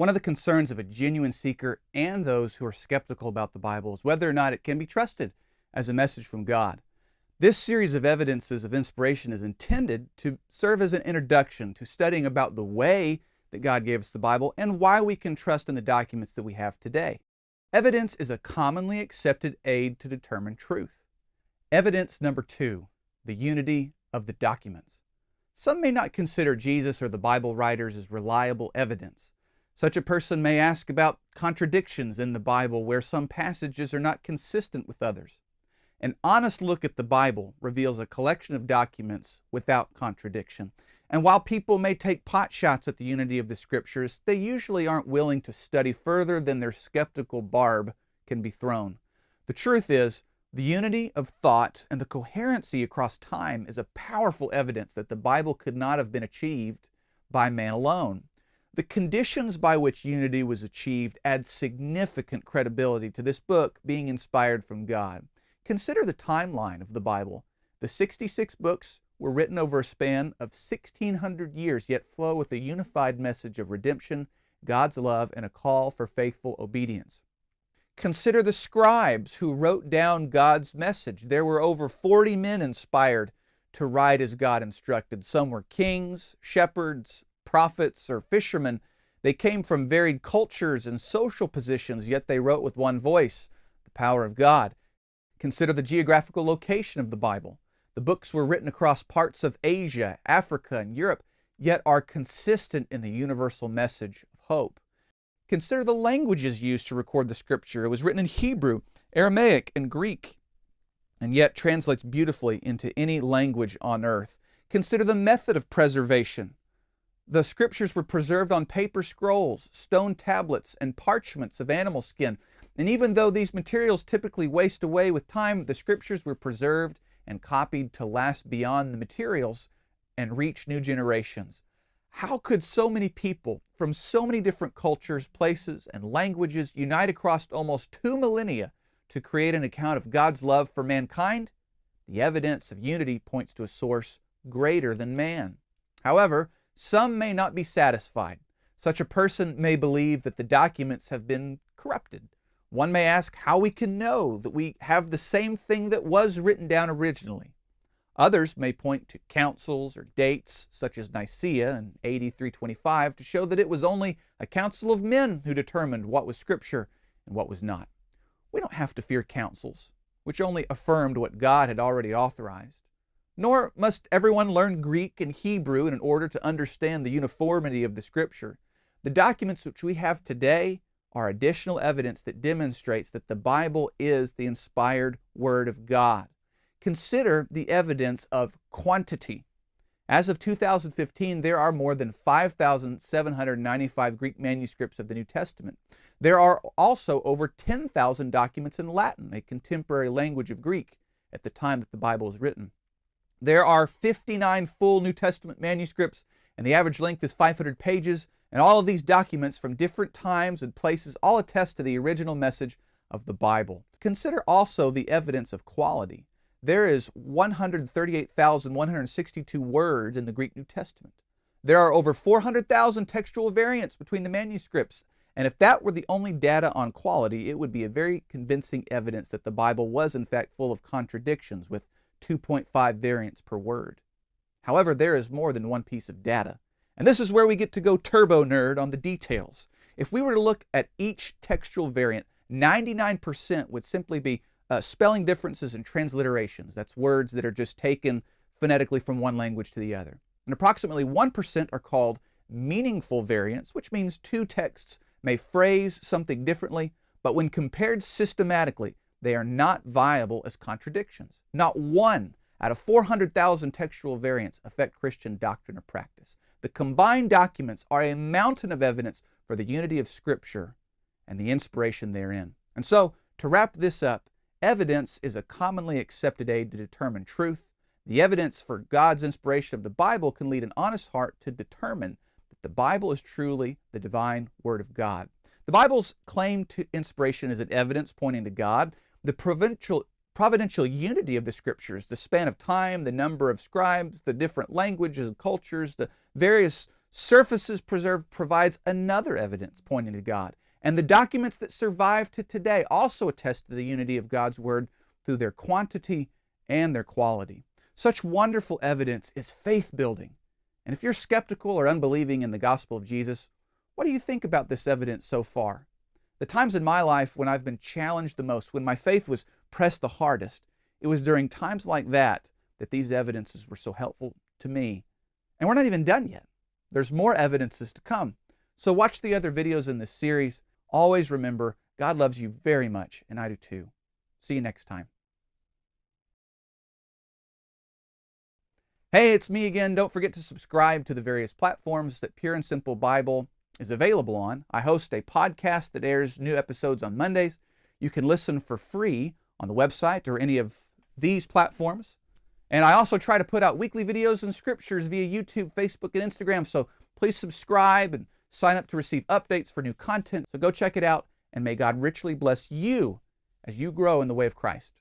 One of the concerns of a genuine seeker and those who are skeptical about the Bible is whether or not it can be trusted as a message from God. This series of evidences of inspiration is intended to serve as an introduction to studying about the way that God gave us the Bible and why we can trust in the documents that we have today. Evidence is a commonly accepted aid to determine truth. Evidence number 2, the unity of the documents. Some may not consider Jesus or the Bible writers as reliable evidence. Such a person may ask about contradictions in the Bible where some passages are not consistent with others. An honest look at the Bible reveals a collection of documents without contradiction. And while people may take pot shots at the unity of the Scriptures, they usually aren't willing to study further than their skeptical barb can be thrown. The truth is, the unity of thought and the coherency across time is a powerful evidence that the Bible could not have been achieved by man alone. The conditions by which unity was achieved add significant credibility to this book being inspired from God. Consider the timeline of the Bible. The 66 books were written over a span of 1,600 years, yet flow with a unified message of redemption, God's love, and a call for faithful obedience. Consider the scribes who wrote down God's message. There were over 40 men inspired to write as God instructed. Some were kings, shepherds, prophets, or fishermen. They came from varied cultures and social positions, yet they wrote with one voice, the power of God. Consider the geographical location of the Bible. The books were written across parts of Asia, Africa, and Europe, yet are consistent in the universal message of hope. Consider the languages used to record the Scripture. It was written in Hebrew, Aramaic, and Greek, and yet translates beautifully into any language on earth. Consider the method of preservation. The Scriptures were preserved on paper scrolls, stone tablets, and parchments of animal skin. And even though these materials typically waste away with time, the Scriptures were preserved and copied to last beyond the materials and reach new generations. How could so many people from so many different cultures, places, and languages unite across almost 2 millennia to create an account of God's love for mankind? The evidence of unity points to a source greater than man. However, some may not be satisfied. Such a person may believe that the documents have been corrupted. One may ask how we can know that we have the same thing that was written down originally. Others may point to councils or dates, such as Nicaea in AD 325, to show that it was only a council of men who determined what was Scripture and what was not. We don't have to fear councils, which only affirmed what God had already authorized. Nor must everyone learn Greek and Hebrew in order to understand the uniformity of the Scripture. The documents which we have today are additional evidence that demonstrates that the Bible is the inspired Word of God. Consider the evidence of quantity. As of 2015, there are more than 5,795 Greek manuscripts of the New Testament. There are also over 10,000 documents in Latin, a contemporary language of Greek, at the time that the Bible was written. There are 59 full New Testament manuscripts, and the average length is 500 pages, and all of these documents from different times and places all attest to the original message of the Bible. Consider also the evidence of quality. There is 138,162 words in the Greek New Testament. There are over 400,000 textual variants between the manuscripts, and if that were the only data on quality, it would be a very convincing evidence that the Bible was in fact full of contradictions with 2.5 variants per word. However, there is more than one piece of data, and this is where we get to go turbo nerd on the details. If we were to look at each textual variant, 99% would simply be spelling differences and transliterations. That's words that are just taken phonetically from one language to the other. And approximately 1% are called meaningful variants, which means two texts may phrase something differently, but when compared systematically, they are not viable as contradictions. Not one out of 400,000 textual variants affect Christian doctrine or practice. The combined documents are a mountain of evidence for the unity of Scripture and the inspiration therein. And so, to wrap this up, evidence is a commonly accepted aid to determine truth. The evidence for God's inspiration of the Bible can lead an honest heart to determine that the Bible is truly the divine Word of God. The Bible's claim to inspiration is an evidence pointing to God. The providential unity of the Scriptures, the span of time, the number of scribes, the different languages and cultures, the various Surfaces preserved provides another evidence pointing to God. And the documents that survive to today also attest to the unity of God's Word through their quantity and their quality. Such wonderful evidence is faith-building. And if you're skeptical or unbelieving in the gospel of Jesus, what do you think about this evidence so far? The times in my life when I've been challenged the most, when my faith was pressed the hardest, it was during times like that these evidences were so helpful to me. And we're not even done yet. There's more evidences to come. So watch the other videos in this series. Always remember, God loves you very much, and I do too. See you next time. Hey, it's me again. Don't forget to subscribe to the various platforms that Pure and Simple Bible is available on. I host a podcast that airs new episodes on Mondays. You can listen for free on the website or any of these platforms. And I also try to put out weekly videos and scriptures via YouTube, Facebook, and Instagram. So please subscribe and sign up to receive updates for new content. So go check it out, and may God richly bless you as you grow in the way of Christ.